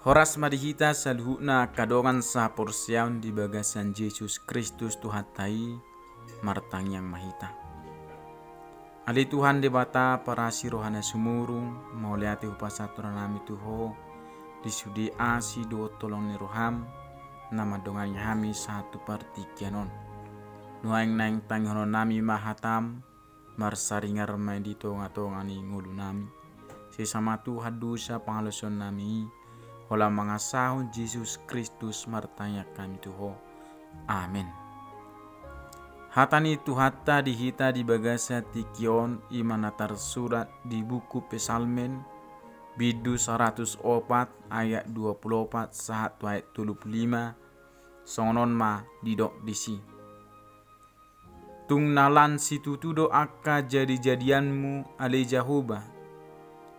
Horas madihita saluhuna kadongan sa porsiaun di bagasan Yesus Kristus Tuhatai martang yang mahita. Ali Tuhan debata para sirohana sumurung mauliati upasaturan nami Tuho di sudi asi do tolong ni roham nama dongan hami 1/3 nuaing naing tanghono nami mahatam marsaringar may dito ngatongan ngulu nami sesama Tuhan dosa pangaloson nami hola mga sahon Jesus Kristus martanya kami Tuho. Amin. Hatani Tuhata dihita di bagasa tikion imanatar surat di buku Pesalmen bidu 104 ayat 24 sahat ayat 25 songon ma didok disi. Tung nalan situtudo akka jadi-jadianmu ale Jahoba.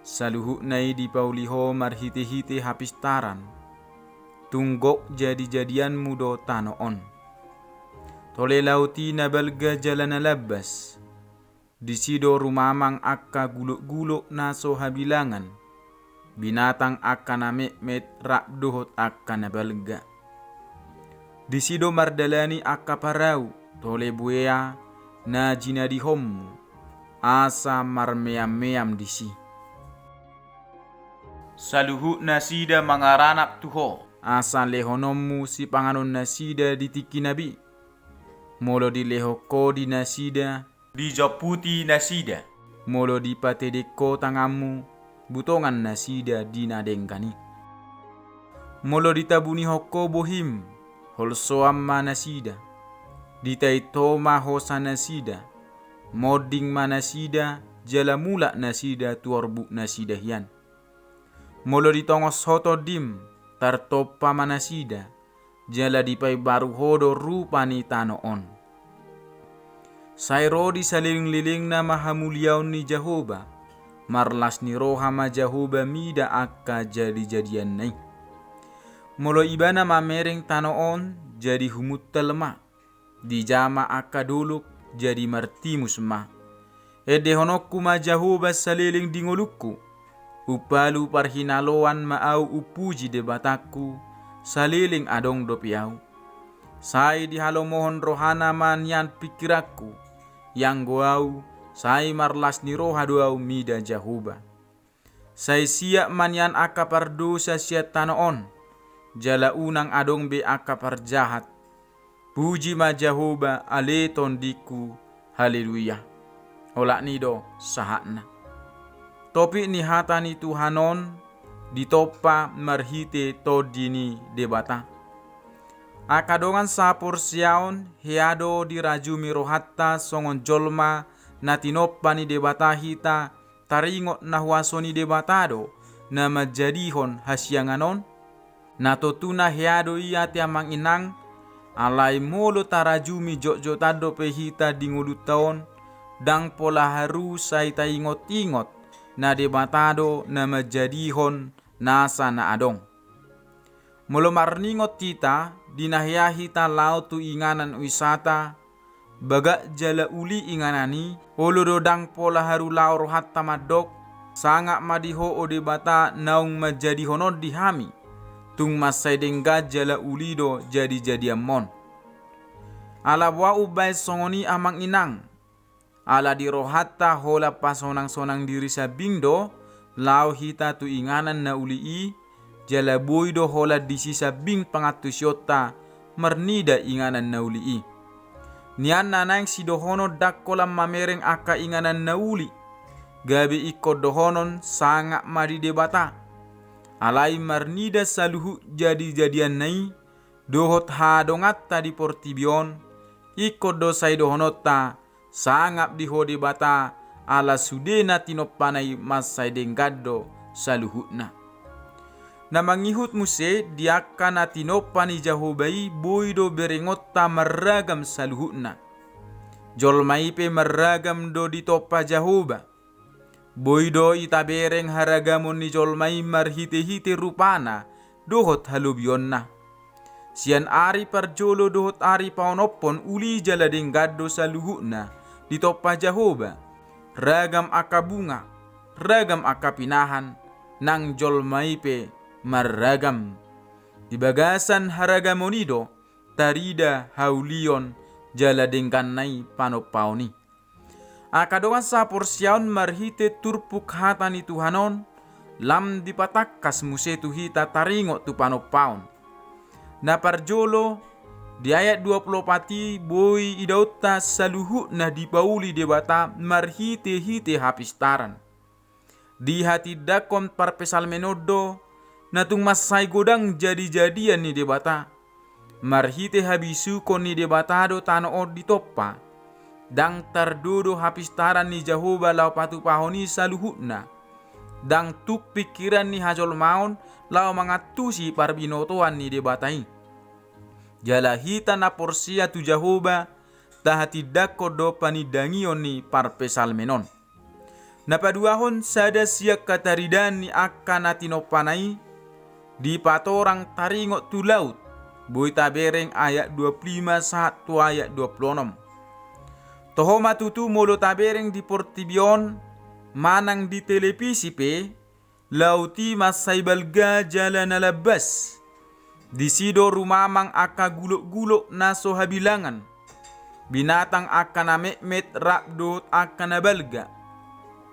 Saluhuk nai di pauliho marhite-hite hapistaran. Tunggok jadi-jadianmu do tanoon. Tole lauti na balga jalana labas. Disido rumamang akka gulok-gulok naso habilangan. Binatang akka na met rak dohot akka na balga. Disido mardalani akka parau. Tole buea na jinadihommu. Asa marmeam-meam disi. Saluhuk nasida mangaranak Tuho. Asa lehonommu si panganon nasida ditiki nabi. Molo di lehoko di nasida. Di japuti nasida. Molo di patedeko tangamu. Butongan nasida di nadengkani. Molo ditabuni hoko bohim. Holsoamma nasida. Ditaitoma hosa nasida. Moding manasida. Jalamula nasida tuorbu nasida hian. Molo ditongos hoto dim, tartopa manasida, jala dipai baru hodo rupani tanoon. Sairo di saliling-liling na mahamuliaun ni Jahoba, marlas ni rohama Jahoba mida akka jadi-jadian nai. Molo ibana mamereng tanoon jadi humut telma, dijama akka duluk jadi martimus ma. Ede honokku ma Jahoba saliling dingolukku. Upalu parhinaloan maau upuji debataku saliling adong dopiau. Sai dihalo mohon rohana manyan pikirakku yang goau sai marlas ni roha doau mida Jahoba. Sai siap manyan akapar dosa siat tanoon jala unang adong be akapar jahat. Puji ma Jahoba ale tondiku haleluya. Olak nido sahakna. Topi ni hatani Tuhanon ditopa marhite todini debata. Akadongan sapor siaon heado dirajumi rohatta songon jolma natinoppa ni debata hita taringot nahwasoni debatado na majadihon hasyanganon. Natotuna heado iya tiamang inang alai molo tarajumi jok tado pehita dingulut taon dang pola haru sai taingot-ingot na debatado na majadihon nasa na adong. Molo marningot kita dinahiyahita lao tu inganan wisata baga jala uli inganani olo dodang pola haru lao rohatta madok sanga madiho o debata naung majadihonod dihami tung masay dengga jala uli do jadi-jadian mon. Ala wa ubay songoni amang inang ala di rohatta hola pasonang-sonang diri sabindo lao hita tu inganan na ulii jala boydo hola disi sabing pangatusyota mernida inganan na ulii. Nian nanang si dohono dakkolam mamereng aka inganan na uli gabi ikko dohonon sanga mari debata. Alai marnida saluhu jadi-jadian nai dohot hadongat tadi portibion ikko dosai dohonota sangap di hodi bata ala sudena tinopanai masai denggado saluhutna. Na mangihut muse diakka na tinopani Jahobai boydo berengotta marragam saluhutna. Jolmaipe marragam do ditopa Jahoba. Boydo itabereng haragamon ni jolmai marhite-hite rupana dohot halubionna. Sian ari parjolo dohot ari paonopon uli jala denggado saluhutna. Ditopa Jahoba, ragam aka bunga, ragam aka pinahan, nang jolmaipe marragam. Di bagasan haragamonido tarida haulion jala dengkanai panopauni. Akadoan sa porsiaon marhite turpuk hatani Tuhanon lam dipatakkas muse tuhita taringo tu panopaon. Na parjolo di ayat 20 pati boy idauta saluhu na dipauli debata marhite-hite hapistaran. Di hati dakon parpesal menodo natung masai godang jadi-jadian ni debata. Marhite habisu kon ni debatado tano di toppa. Dang tardodo hapistaran ni Jahoba lau patu pahoni saluhutna. Dang tuk pikiran ni hajol maon lau mangatusi parbinotoan ni debatai. Jala hita na porsia tu Jahoba tahati dako do panidangion ni parpesal menon. Napaduahon sada siak kataridan ni akan atinopanai di patorang taringot tu laut. Boy tabereng ayat 25 saat tu ayat 26. Toho matutu molo tabereng di portibion manang di televisi pe lauti masai balga jalan alabas. Di sido rumamang aka gulok-gulok naso habilangan. Binatang akan amekmet rakdot akan abalga.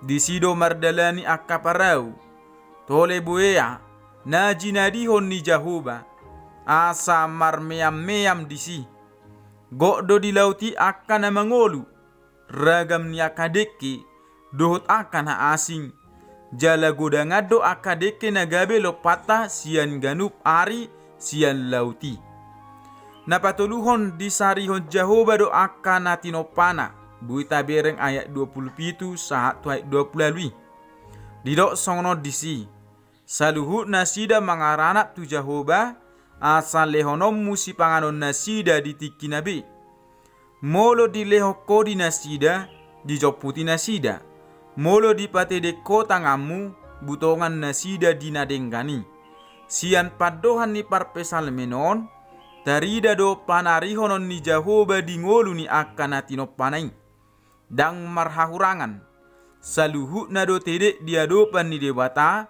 Di sido mardalani aka parau. Tole buea na jinadihon ni Jahoba. Asa marmeam-meam disi. Gokdo di lauti akan mangolu. Ragam ni akadeke dohot akan asing. Jala godangado akadeke nagabe lopata sian ganup ari sian lauti. Napatuluhon di sarihon Jahoba do akan natinopana. Bui tabereng ayat 27 saat ayat 20 didok songno disi. Saluhut nasida mangaranap tu Jahoba asal lehonom musi panganon nasida di tiki nabi. Molo di lehoko di nasida di joputi nasida. Molo di patede kota ngamu butongan nasida di nadenggani. Sian padohan ni parpesal menon tarida do panarihonon ni Jahoba di ngolu ni akan atinopanai. Dang marhahurangan saluhut na do tedek diadopan ni debata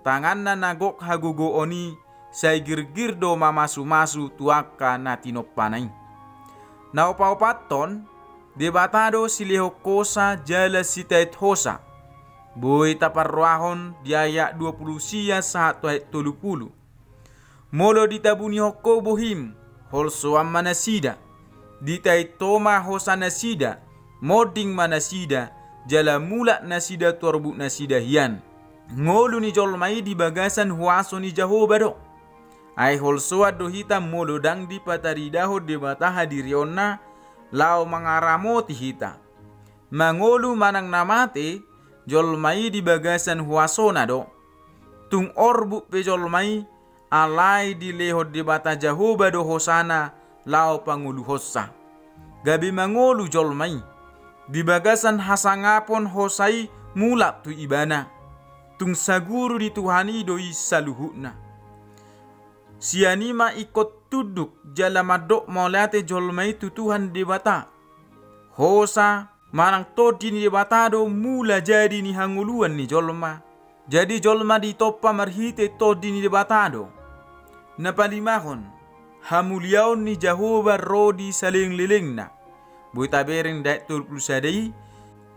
tangan na nagok hagogo oni say girgir do mamasu-masu tuaka natinopanay. Na upa-upaton debatado sileho kosa jala sitait hosa boy taparruahon di ayat 20 sia saat ayat 30. Molo ditabuni hoko bohim holsoam manasida ditai toma hosa nasida moding manasida jala mulak nasida torbu nasida hian. Ngolu ni jolmai di bagasan huaso ni Jahoba do. Ai holsoa do hitam molo dang di pataridaho debata hadirionna lao mangaramoti hita. Mangolu manang namate jolmai di bagasan huaso na do. Tung orbu pe jolmai alai di leho debata Jahoba do hosana lao pangulu hossa. Gabi mangolu jolmai di bagasan hasangapon hosai mulak tu ibana. Tung saguru di Tuhani doi saluhutna. Sianima ikut tuduk jala madok maulate jolmai tu Tuhan debata. Hosa manang todi ni debata do mula jadi ni hanguluan ni jolma. Jadi jolma di topa marhite todi ni debata do. Napalimahon hamuliaon ni Jahoba rodi saling lilingna. Boy tabereng daik tulpul sadai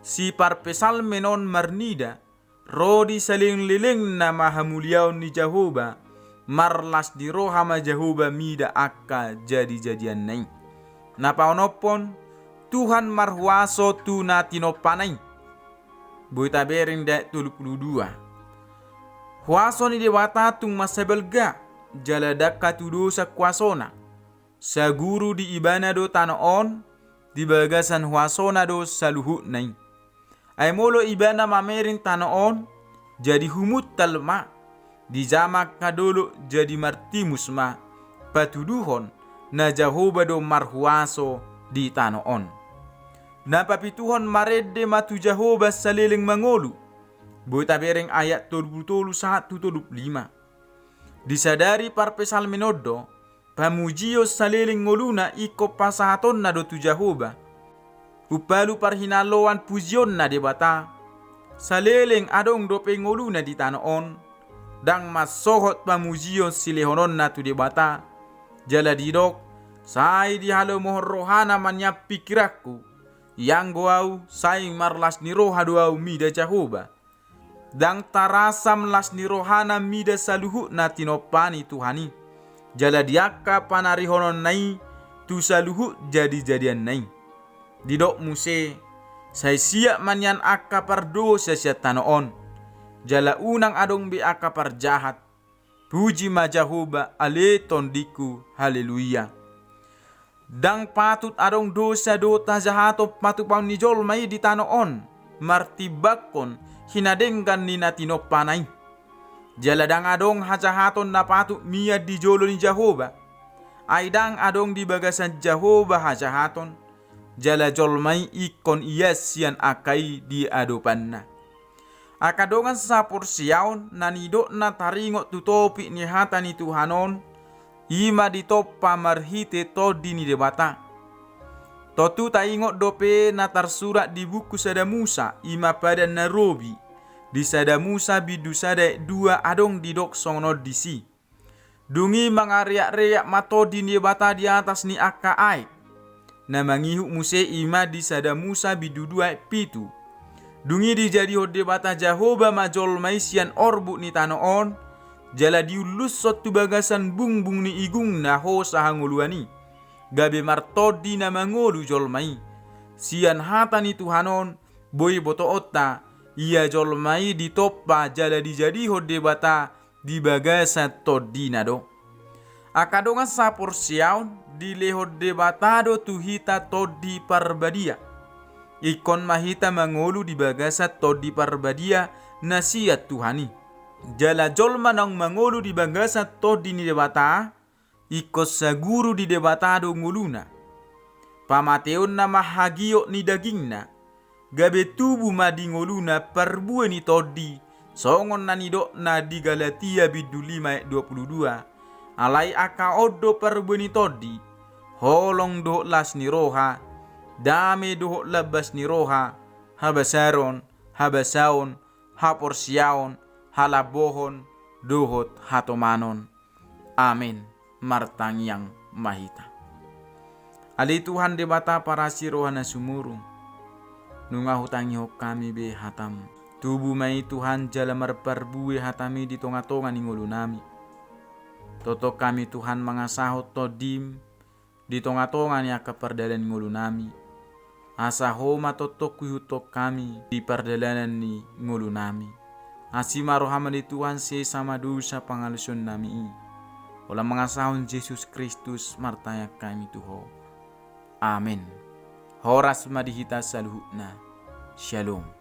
si parpesal menon marnida rodi saling liling na mahamuliaon ni Jahoba marlas di rohama Jahoba mida akka jadi-jadian nai. Napaonopon Tuhan marhuaso tu natinopanay. Boy tabereng daik tulpul dua. Huaso ni dewata tung masabelga jala dakka tudo sa kuasona. Saguru di ibana do tanoon di bagasan huasona do saluhut nai. Ay molo ibana mamerin tanoon jadi humut talma. Di jamak kadolo jadi martimus ma. Patuduhon na Jahoba do marhuaso di tanoon. Napapituhon marede matu Jahoba saliling mangolu. Boy tabereng ayat 31 1:25. Disadari parpesal menodo pamujio saliling ngoluna iko pasahaton na do tu Jahoba. Upalu parhinaloan pujion na debata. Saliling adong do pe ngoluna di tanoon. dang masohot pamujion silehonon na tu debata jala didok sai di halo mohon rohana manyap pikirakku yang goau sai marlas ni roha doau mida Jehovah dang tarasam las ni rohana mida saluhu na tinopani Tuhani jala diaka panarihonon nai tu saluhu jadi-jadian nai didok muse sai siap manyan akka pardosa sia tanoon jala unang adong be aka parjahat puji ma Jehovah ale tondiku haleluya dang patut adong dosa dota jahato patupang ni jolmai di tanoon martibakon hinadenggan ni natinopanay jala dang adong hajahaton na patut mia di jolo ni Jehovah ay dang adong di bagasan Jehovah hajahaton jala jolmai ikon sian akai di adopan na akadongan sapur siaon nanidok na taringot tutopi ni hata ni Tuhanon ima ditoppa marhite todi ni debata totu taingot dope na tarsurat di buku Sada Musa ima pada narobi di Sada Musa bidu sada 2 adong didok songono disi dungi mangariak-riak matodi ni debata di atas ni akka ai na mangihu muse ima di Sada Musa bidu 2 pitu dungi dijadi hode bata Jehovah majol maisian orbu ni tanoon jala diulus sotu bagasan bungbung ni igung na ho sahanguluani gabe martodi na mangolu jolmai sian hata ni Tuhanon boy boto otta ia jolmai ditoppa jala dijadi hode bata di bagasan todi nado akadongan sapor siaun di lehode batado tuhita todi parbadia ikon mahita mangolu di bagasat todi parbadia nasiat Tuhani jala jolma nang mangolu di bagasat todi ni debata ikos saguru di debata do nguluna pamateon na mahagio ni dagingna gabe tubuh madi ngoluna perbuah ni todi songon na nidok na di Galatia bidu 5:22 alai aka odo perbuah ni todi holong do las ni roha dame dohok labas ni roha habasaron habasaon haporsiaon halabohon dohot hatomanon amin martang yang mahita ali Tuhan debata para sirohana sumurung nunga hutangi hok kami be hatam tubuh mai Tuhan jala marparbue hatami di tonga-tonga ni ngulunami toto kami Tuhan mangasahot todim di tonga-tonga ni akapardalan ngulunami asa homa totok kuhutok kami di perdalanan ni ngulu nami asima rohama di Tuhan se sama dosa pangalusun nami olah mengasahun Yesus Kristus martaya kami Tuho amin horas madihita saluhna shalom.